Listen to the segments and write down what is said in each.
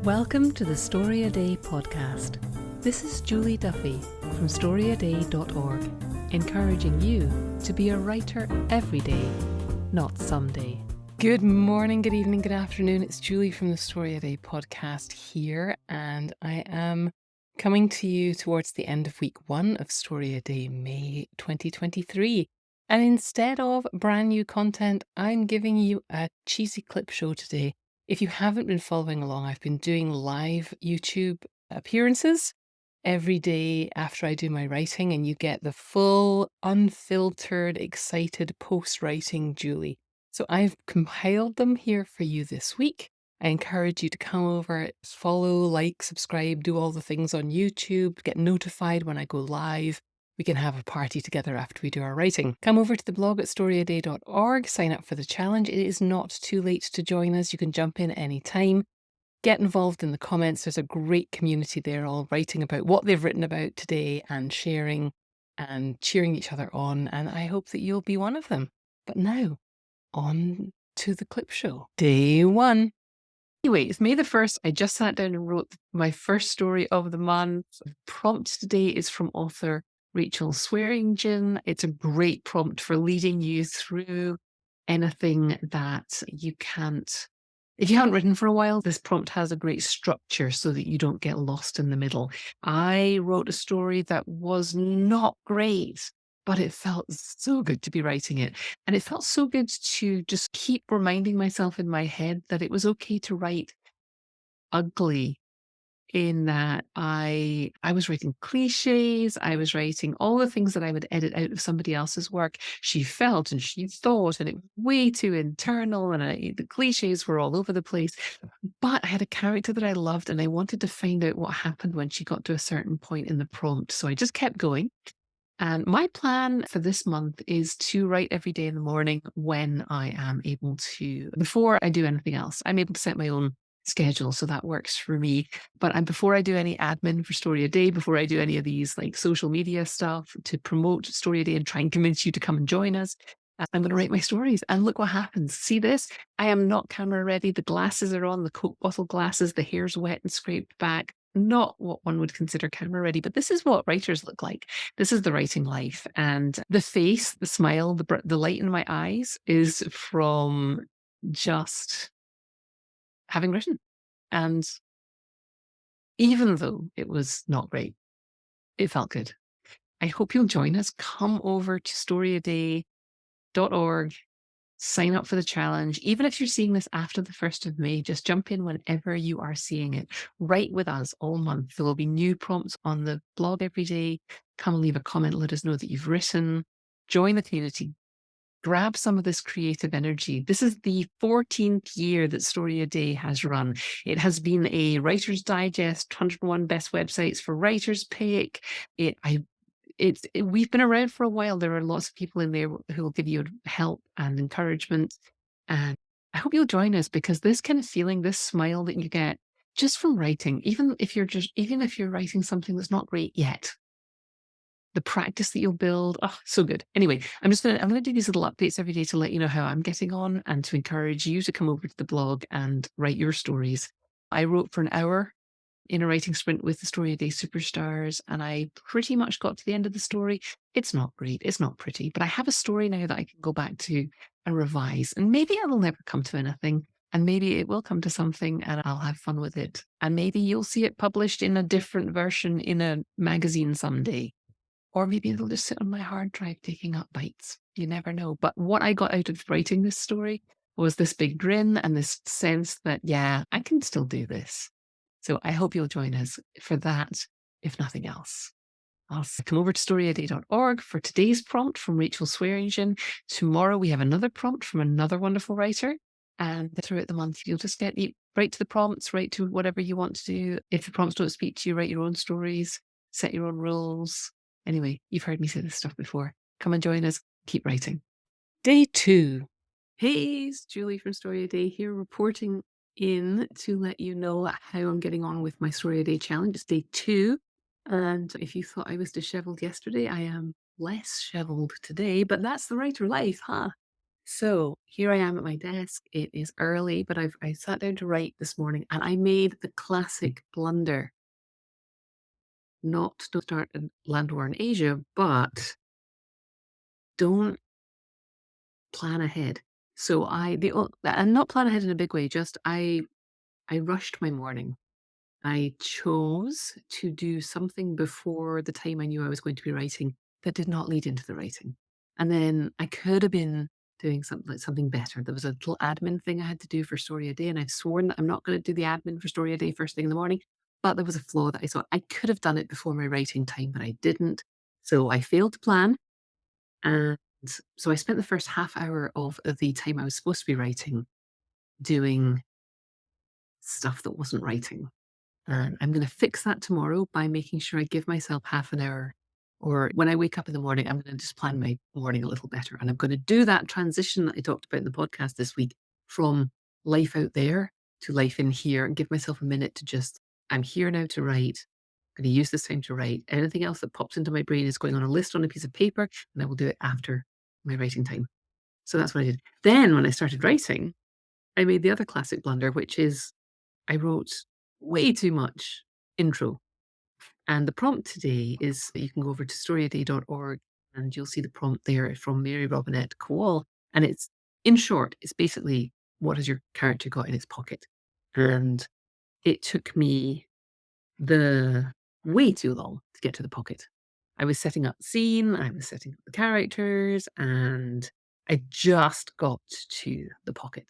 Welcome to the StoryADay Podcast. This is Julie Duffy from StoryADay.org, encouraging you to be a writer every day, not someday. Good morning, good evening, good afternoon. It's Julie from the StoryADay Podcast here, and I am coming to you towards the end of week 1 of StoryADay May 2023. And instead of brand new content, I'm giving you a cheesy clip show today. If you haven't been following along, I've been doing live YouTube appearances every day after I do my writing, and you get the full, unfiltered, excited post-writing Julie. So I've compiled them here for you this week. I encourage you to come over, follow, like, subscribe, do all the things on YouTube, get notified when I go live. We can have a party together after we do our writing. Come over to the blog at StoryADay.org, sign up for the challenge. It is not too late to join us. You can jump in any time. Get involved in the comments. There's a great community there, all writing about what they've written about today and sharing and cheering each other on. And I hope that you'll be one of them. But now, on to the clip show. Day 1. Anyway, it's May the 1st. I just sat down and wrote my first story of the month. The prompt today is from author Rachel Swearingen. It's a great prompt for leading you through anything that you can't. If you haven't written for a while, this prompt has a great structure so that you don't get lost in the middle. I wrote a story that was not great, but it felt so good to be writing it. And it felt so good to just keep reminding myself in my head that it was okay to write ugly, in that I was writing cliches, I was writing all the things that I would edit out of somebody else's work. She felt and she thought, and it was way too internal, and the cliches were all over the place. But I had a character that I loved, and I wanted to find out what happened when she got to a certain point in the prompt. So I just kept going. And my plan for this month is to write every day in the morning when I am able to, before I do anything else. I'm able to set my own schedule, so that works for me. But before I do any admin for StoryADay, before I do any of these like social media stuff to promote StoryADay and try and convince you to come and join us, I'm going to write my stories. And look what happens. See this? I am not camera ready. The glasses are on, the Coke bottle glasses, the hair's wet and scraped back. Not what one would consider camera ready, but this is what writers look like. This is the writing life. And the face, the smile, the light in my eyes is from just having written. And even though it was not great, it felt good. I hope you'll join us. Come over to StoryADay.org, sign up for the challenge. Even if you're seeing this after the 1st of May, just jump in whenever you are seeing it. Write with us all month. There will be new prompts on the blog every day. Come leave a comment, let us know that you've written. Join the community. Grab some of this creative energy. This is the 14th year that StoryADay has run. It has been a Writer's Digest, 101 Best Websites for Writers pick. We've been around for a while. There are lots of people in there who will give you help and encouragement. And I hope you'll join us, because this kind of feeling, this smile that you get just from writing, even if you're writing something that's not great yet, the practice that you'll build, so good. Anyway, I'm going to do these little updates every day to let you know how I'm getting on and to encourage you to come over to the blog and write your stories. I wrote for an hour in a writing sprint with the StoryADay Superstars, and I pretty much got to the end of the story. It's not great, it's not pretty, but I have a story now that I can go back to and revise, and maybe I will never come to anything, and maybe it will come to something and I'll have fun with it, and maybe you'll see it published in a different version in a magazine someday. Or maybe it'll just sit on my hard drive taking up bytes. You never know. But what I got out of writing this story was this big grin and this sense that, yeah, I can still do this. So I hope you'll join us for that, if nothing else. I'll come over to StoryADay.org for today's prompt from Rachel Swearingen. Tomorrow we have another prompt from another wonderful writer. And throughout the month, you'll just write to the prompts, write to whatever you want to do. If the prompts don't speak to you, write your own stories, set your own rules. Anyway, you've heard me say this stuff before. Come and join us. Keep writing. Day 2. Hey, it's Julie from StoryADay here, reporting in to let you know how I'm getting on with my StoryADay challenge. It's day 2. And if you thought I was disheveled yesterday, I am less sheveled today, but that's the writer life, huh? So here I am at my desk. It is early, but I sat down to write this morning and I made the classic blunder not to start a land war in Asia, but don't plan ahead. So and not plan ahead in a big way, just I rushed my morning. I chose to do something before the time I knew I was going to be writing that did not lead into the writing. And then I could have been doing something better. There was a little admin thing I had to do for Story a Day, and I've sworn that I'm not going to do the admin for Story a Day first thing in the morning. But there was a flaw that I saw. I could have done it before my writing time, but I didn't. So I failed to plan. And so I spent the first half hour of the time I was supposed to be writing doing stuff that wasn't writing. And I'm going to fix that tomorrow by making sure I give myself half an hour. Or when I wake up in the morning, I'm going to just plan my morning a little better. And I'm going to do that transition that I talked about in the podcast this week from life out there to life in here and give myself a minute to just, I'm here now to write. I'm going to use this time to write. Anything else that pops into my brain is going on a list on a piece of paper, and I will do it after my writing time. So that's what I did. Then when I started writing, I made the other classic blunder, which is I wrote way too much intro. And the prompt today is that you can go over to StoryADay.org and you'll see the prompt there from Mary Robinette Kowal. And it's, in short, it's basically what has your character got in its pocket? And it took me the way too long to get to the pocket. I was setting up the scene, I was setting up the characters, and I just got to the pocket.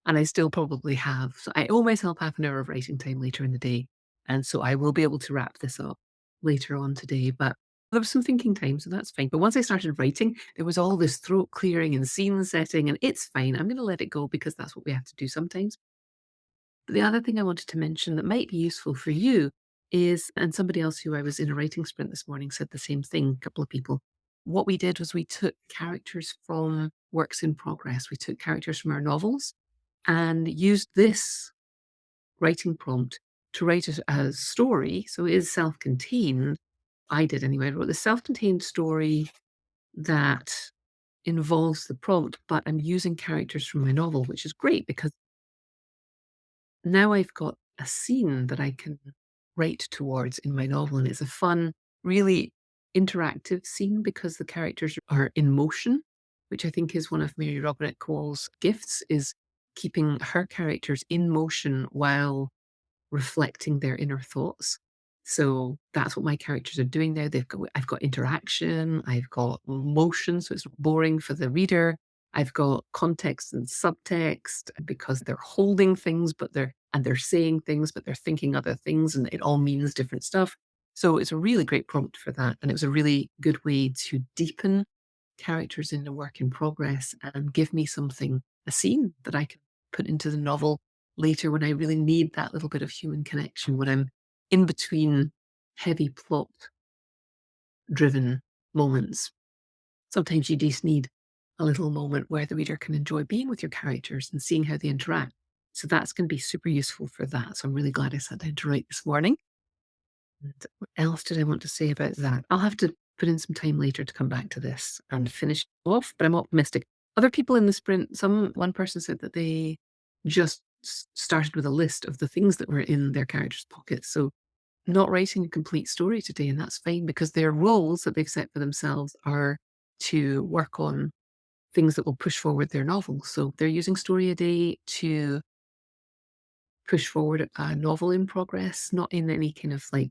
And I still probably have. So I owe myself half an hour of writing time later in the day. And so I will be able to wrap this up later on today. But there was some thinking time, so that's fine. But once I started writing, there was all this throat clearing and scene setting, and it's fine. I'm going to let it go because that's what we have to do sometimes. But the other thing I wanted to mention that might be useful for you is, and somebody else who I was in a writing sprint this morning said the same thing, a couple of people. What we did was we took characters from works in progress. We took characters from our novels and used this writing prompt to write it as a story. So it is self-contained. I did anyway. I wrote the self-contained story that involves the prompt, but I'm using characters from my novel, which is great because now I've got a scene that I can write towards in my novel. And it's a fun, really interactive scene because the characters are in motion, which I think is one of Mary Robinette Kowal's gifts, is keeping her characters in motion while reflecting their inner thoughts. So that's what my characters are doing now. I've got interaction, I've got motion, so it's boring for the reader. I've got context and subtext because they're holding things, they're saying things, but they're thinking other things, and it all means different stuff. So it's a really great prompt for that, and it was a really good way to deepen characters in the work in progress and give me something, a scene that I can put into the novel later when I really need that little bit of human connection, when I'm in between heavy plot driven moments. Sometimes you just need a little moment where the reader can enjoy being with your characters and seeing how they interact. So that's going to be super useful for that. So I'm really glad I sat down to write this morning. And what else did I want to say about that? I'll have to put in some time later to come back to this and finish off, but I'm optimistic. Other people in the sprint, one person said that they just started with a list of the things that were in their character's pockets. So not writing a complete story today, and that's fine because their roles that they've set for themselves are to work on things that will push forward their novel. So they're using Story a Day to push forward a novel in progress, not in any kind of like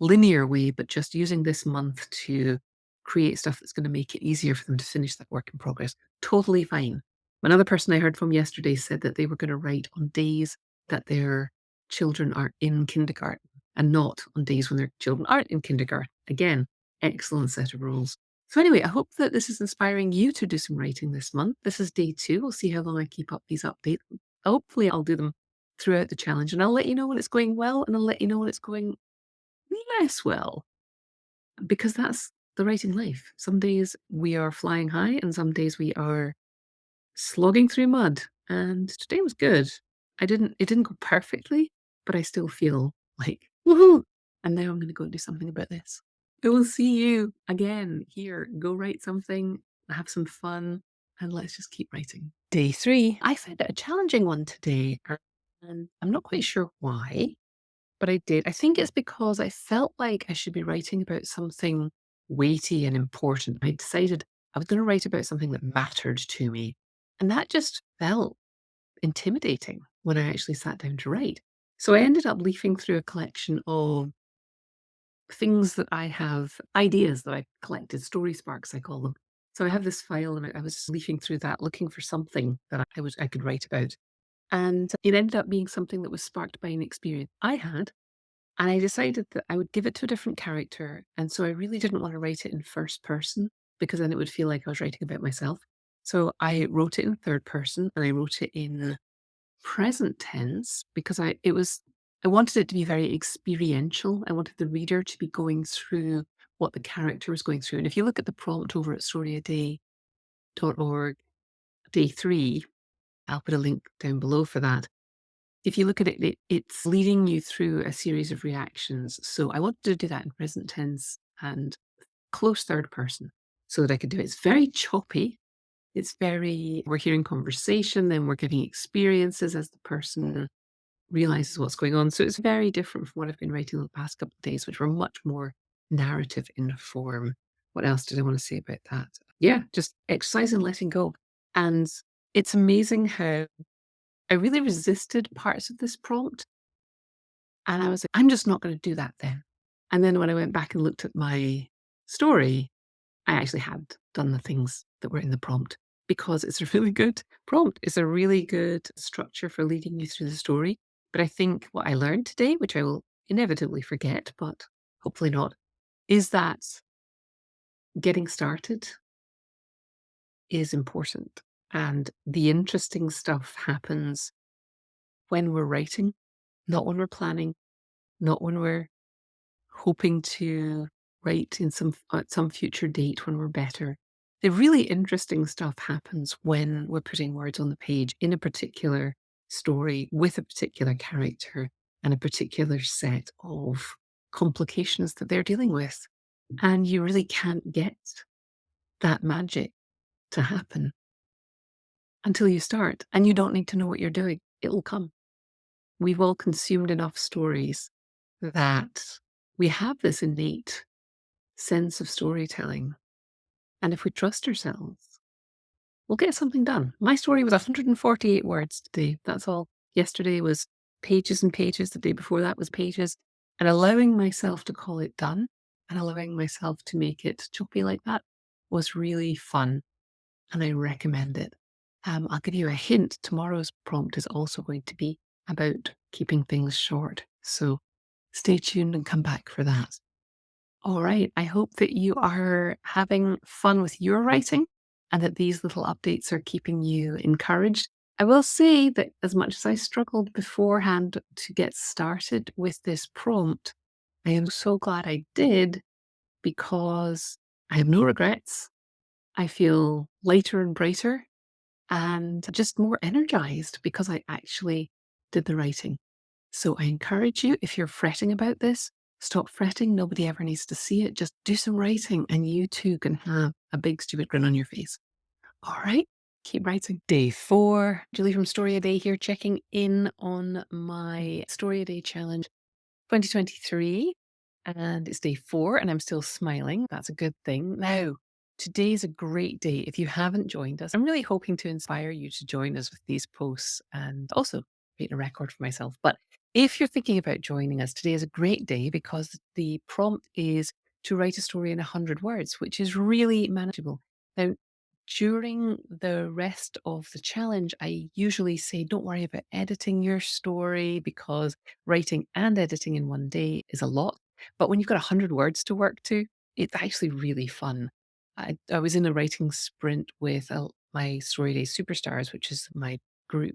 linear way, but just using this month to create stuff that's going to make it easier for them to finish that work in progress. Totally fine. Another person I heard from yesterday said that they were going to write on days that their children are in kindergarten and not on days when their children aren't in kindergarten. Again, excellent set of rules. So anyway, I hope that this is inspiring you to do some writing this month. This is day 2. We'll see how long I keep up these updates. Hopefully I'll do them throughout the challenge, and I'll let you know when it's going well, and I'll let you know when it's going less well, because that's the writing life. Some days we are flying high and some days we are slogging through mud. And today was good. It didn't go perfectly, but I still feel like, woohoo! And now I'm going to go and do something about this. I will see you again here. Go write something, have some fun. and let's just keep writing. Day 3. I found it a challenging one today, and I'm not quite sure why, but I did. I think it's because I felt like I should be writing about something weighty and important. I decided I was going to write about something that mattered to me, and that just felt intimidating when I actually sat down to write. So I ended up leafing through a collection of things that I have, ideas that I've collected, story sparks, I call them. So I have this file and I was leafing through that, looking for something that I could write about. And it ended up being something that was sparked by an experience I had. And I decided that I would give it to a different character. And so I really didn't want to write it in first person because then it would feel like I was writing about myself. So I wrote it in third person and I wrote it in present tense because I wanted it to be very experiential. I wanted the reader to be going through what the character was going through. And if you look at the prompt over at StoryADay.org, day 3, I'll put a link down below for that. If you look at it, it's leading you through a series of reactions. So I wanted to do that in present tense and close third person so that I could do it. It's very choppy. We're hearing conversation, then we're getting experiences as the person realizes what's going on. So it's very different from what I've been writing the past couple of days, which were much more narrative in form. What else did I want to say about that? Yeah, just exercising, letting go. And it's amazing how I really resisted parts of this prompt. And I was like, I'm just not going to do that then. And then when I went back and looked at my story, I actually had done the things that were in the prompt because it's a really good prompt. It's a really good structure for leading you through the story. But I think what I learned today, which I will inevitably forget, but hopefully not, is that getting started is important. And the interesting stuff happens when we're writing, not when we're planning, not when we're hoping to write in at some future date when we're better. The really interesting stuff happens when we're putting words on the page in a particular story with a particular character and a particular set of complications that they're dealing with. And you really can't get that magic to happen until you start. And you don't need to know what you're doing. It'll come. We've all consumed enough stories that we have this innate sense of storytelling. And if we trust ourselves, we'll get something done. My story was 148 words today. That's all. Yesterday was pages and pages. The day before that was pages. And allowing myself to call it done and allowing myself to make it choppy like that was really fun. And I recommend it. I'll give you a hint. Tomorrow's prompt is also going to be about keeping things short. So stay tuned and come back for that. All right. I hope that you are having fun with your writing and that these little updates are keeping you encouraged. I will say that as much as I struggled beforehand to get started with this prompt, I am so glad I did because I have no regrets. I feel lighter and brighter and just more energized because I actually did the writing. So I encourage you, if you're fretting about this, stop fretting. Nobody ever needs to see it. Just do some writing and you too can have a big stupid grin on your face. All right, keep writing. Day 4, Julie from StoryADay here, checking in on my StoryADay challenge 2023. And it's day 4 and I'm still smiling. That's a good thing. Now, today's a great day. If you haven't joined us, I'm really hoping to inspire you to join us with these posts and also create a record for myself. But if you're thinking about joining us, today is a great day because the prompt is to write a story in 100 words, which is really manageable. Now, during the rest of the challenge, I usually say, don't worry about editing your story because writing and editing in one day is a lot. But when you've got 100 words to work to, it's actually really fun. I was in a writing sprint with my StoryADay Superstars, which is my group,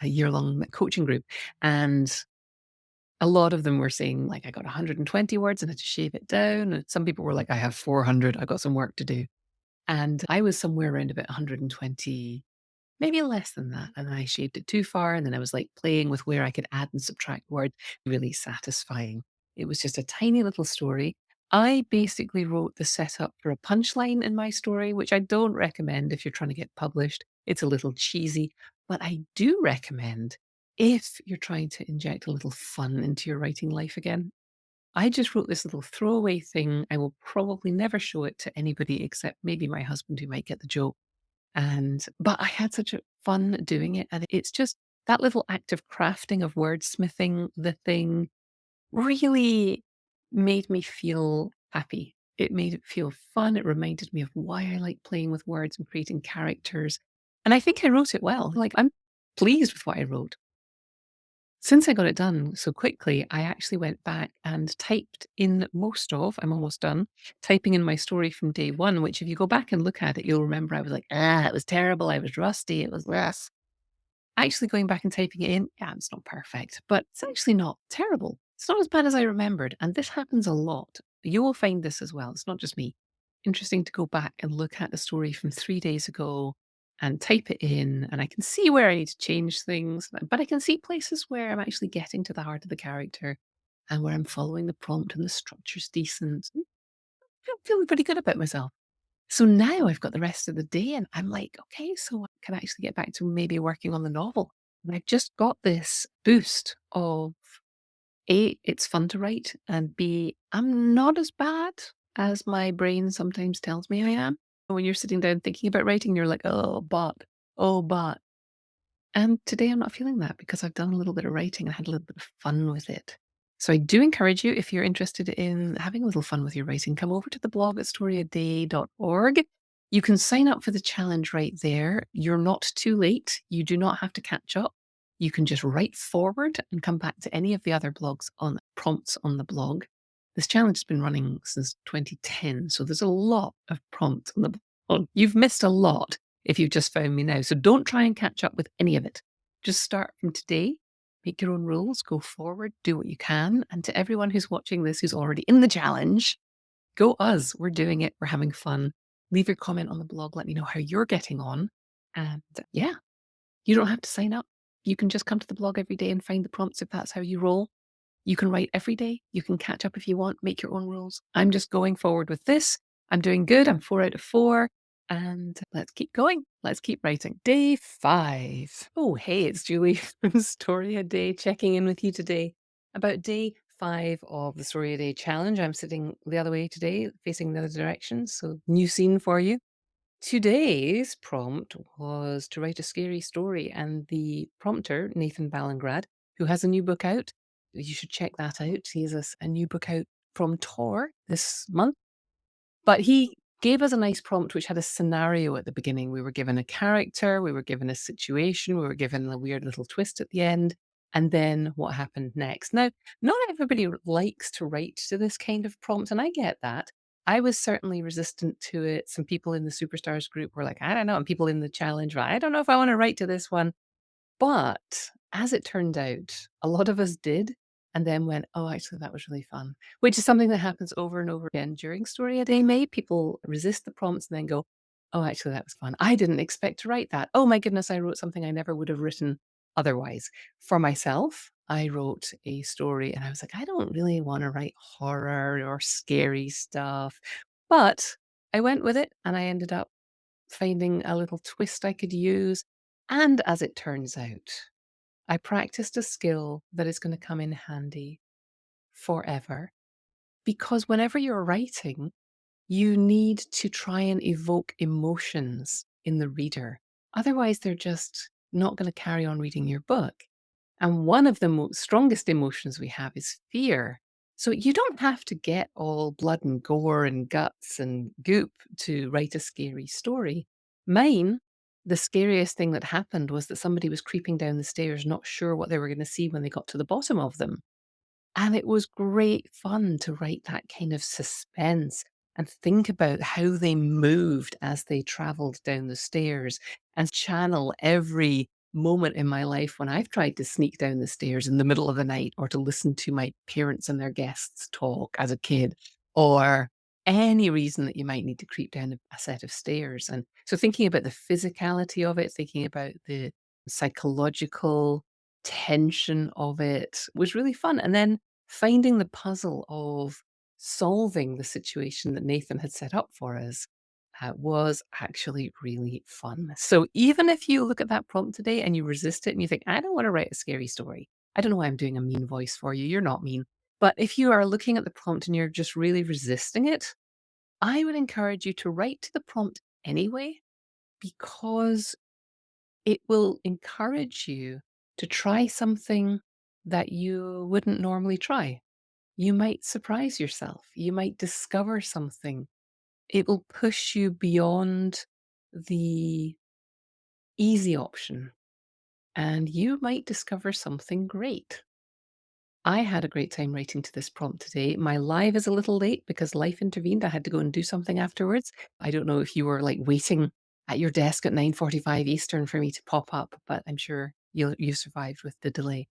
a year-long coaching group. And a lot of them were saying, like, I got 120 words and I had to shave it down. And some people were like, I have 400, I got some work to do. And I was somewhere around about 120, maybe less than that. And I shaved it too far. And then I was like playing with where I could add and subtract words. Really satisfying. It was just a tiny little story. I basically wrote the setup for a punchline in my story, which I don't recommend if you're trying to get published. It's a little cheesy, but I do recommend if you're trying to inject a little fun into your writing life again. I just wrote this little throwaway thing. I will probably never show it to anybody except maybe my husband who might get the joke. But I had such a fun doing it. And it's just that little act of crafting, of wordsmithing the thing really made me feel happy. It made it feel fun. It reminded me of why I like playing with words and creating characters. And I think I wrote it well. Like, I'm pleased with what I wrote. Since I got it done so quickly, I actually went back and typed in I'm almost done, typing in my story from day one, which if you go back and look at it, you'll remember I was like, it was terrible. I was rusty. It was less. Actually going back and typing it in, yeah, it's not perfect, but it's actually not terrible. It's not as bad as I remembered. And this happens a lot. You will find this as well. It's not just me. Interesting to go back and look at the story from 3 days ago and type it in. And I can see where I need to change things, but I can see places where I'm actually getting to the heart of the character and where I'm following the prompt and the structure's decent. I'm feeling pretty good about myself. So now I've got the rest of the day and I'm like, okay, so I can actually get back to maybe working on the novel. And I've just got this boost of A, it's fun to write, and B, I'm not as bad as my brain sometimes tells me I am. When you're sitting down thinking about writing, you're like, oh, but. And today I'm not feeling that because I've done a little bit of writing and had a little bit of fun with it. So I do encourage you, if you're interested in having a little fun with your writing, come over to the blog at StoryADay.org. You can sign up for the challenge right there. You're not too late. You do not have to catch up. You can just write forward and come back to any of the other blogs on prompts on the blog. This challenge has been running since 2010, so there's a lot of prompts on the blog. You've missed a lot if you've just found me now. So don't try and catch up with any of it. Just start from today, make your own rules, go forward, do what you can. And to everyone who's watching this who's already in the challenge, go us. We're doing it. We're having fun. Leave your comment on the blog. Let me know how you're getting on. And yeah, you don't have to sign up. You can just come to the blog every day and find the prompts if that's how you roll. You can write every day. You can catch up if you want, make your own rules. I'm just going forward with this. I'm doing good. I'm 4 out of 4. And let's keep going. Let's keep writing. Day 5. Oh, hey, it's Julie from Story a Day checking in with you today about day 5 of the Story a Day challenge. I'm sitting the other way today, facing the other direction. So, new scene for you. Today's prompt was to write a scary story, and the prompter, Nathan Ballingrad, who has a new book out, you should check that out. He has a new book out from Tor this month. But he gave us a nice prompt which had a scenario at the beginning. We were given a character, we were given a situation, we were given a weird little twist at the end, and then what happened next. Now, not everybody likes to write to this kind of prompt, and I get that. I was certainly resistant to it. Some people in the Superstars group were like, I don't know. And people in the challenge were, I don't know if I want to write to this one. But as it turned out, a lot of us did and then went, oh, actually, that was really fun, which is something that happens over and over again during Story a Day. May people resist the prompts and then go, oh, actually, that was fun. I didn't expect to write that. Oh, my goodness, I wrote something I never would have written otherwise. For myself, I wrote a story and I was like, I don't really want to write horror or scary stuff. But I went with it and I ended up finding a little twist I could use. And as it turns out, I practiced a skill that is going to come in handy forever. Because whenever you're writing, you need to try and evoke emotions in the reader. Otherwise, they're just not going to carry on reading your book. And one of the strongest emotions we have is fear. So you don't have to get all blood and gore and guts and goop to write a scary story. Mine, the scariest thing that happened was that somebody was creeping down the stairs, not sure what they were going to see when they got to the bottom of them. And it was great fun to write that kind of suspense and think about how they moved as they traveled down the stairs and channel every moment in my life when I've tried to sneak down the stairs in the middle of the night or to listen to my parents and their guests talk as a kid, or any reason that you might need to creep down a set of stairs. And so thinking about the physicality of it, thinking about the psychological tension of it was really fun. And then finding the puzzle of solving the situation that Nathan had set up for us was actually really fun. So even if you look at that prompt today and you resist it and you think, I don't want to write a scary story. I don't know why I'm doing a mean voice for you. You're not mean. But if you are looking at the prompt and you're just really resisting it, I would encourage you to write to the prompt anyway, because it will encourage you to try something that you wouldn't normally try. You might surprise yourself. You might discover something. It will push you beyond the easy option, and you might discover something great. I had a great time writing to this prompt today. My live is a little late because life intervened. I had to go and do something afterwards. I don't know if you were like waiting at your desk at 9:45 Eastern for me to pop up, but I'm sure you survived with the delay.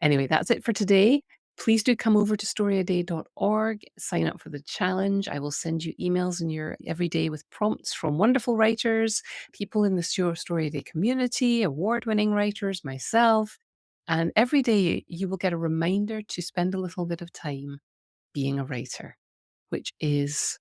Anyway, that's it for today. Please do come over to StoryADay.org, sign up for the challenge. I will send you emails in your every day with prompts from wonderful writers, people in the StoryADay community, award-winning writers, myself. And every day you will get a reminder to spend a little bit of time being a writer, which is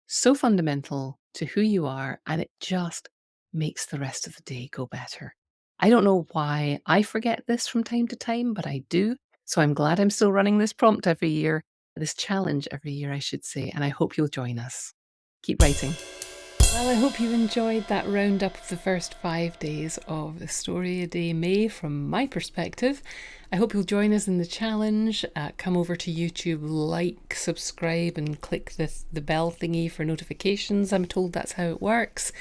so fundamental to who you are, and it just makes the rest of the day go better. I don't know why I forget this from time to time, but I do. So I'm glad I'm still running this prompt every year, this challenge every year, I should say, and I hope you'll join us. Keep writing. Well, I hope you enjoyed that roundup of the first 5 days of the Story a Day May from my perspective. I hope you'll join us in the challenge. Come over to YouTube, like, subscribe, and click the bell thingy for notifications. I'm told that's how it works.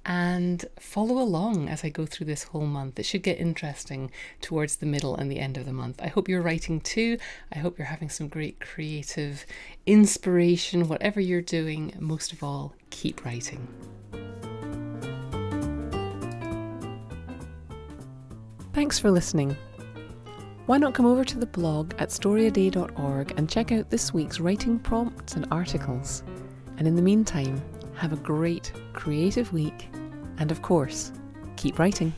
And follow along as I go through this whole month. It should get interesting towards the middle and the end of the month. I hope you're writing too. I hope you're having some great creative inspiration, whatever you're doing. Most of all, keep writing. Thanks for listening. Why not come over to the blog at StoryADay.org and check out this week's writing prompts and articles. And in the meantime, have a great creative week, and of course, keep writing.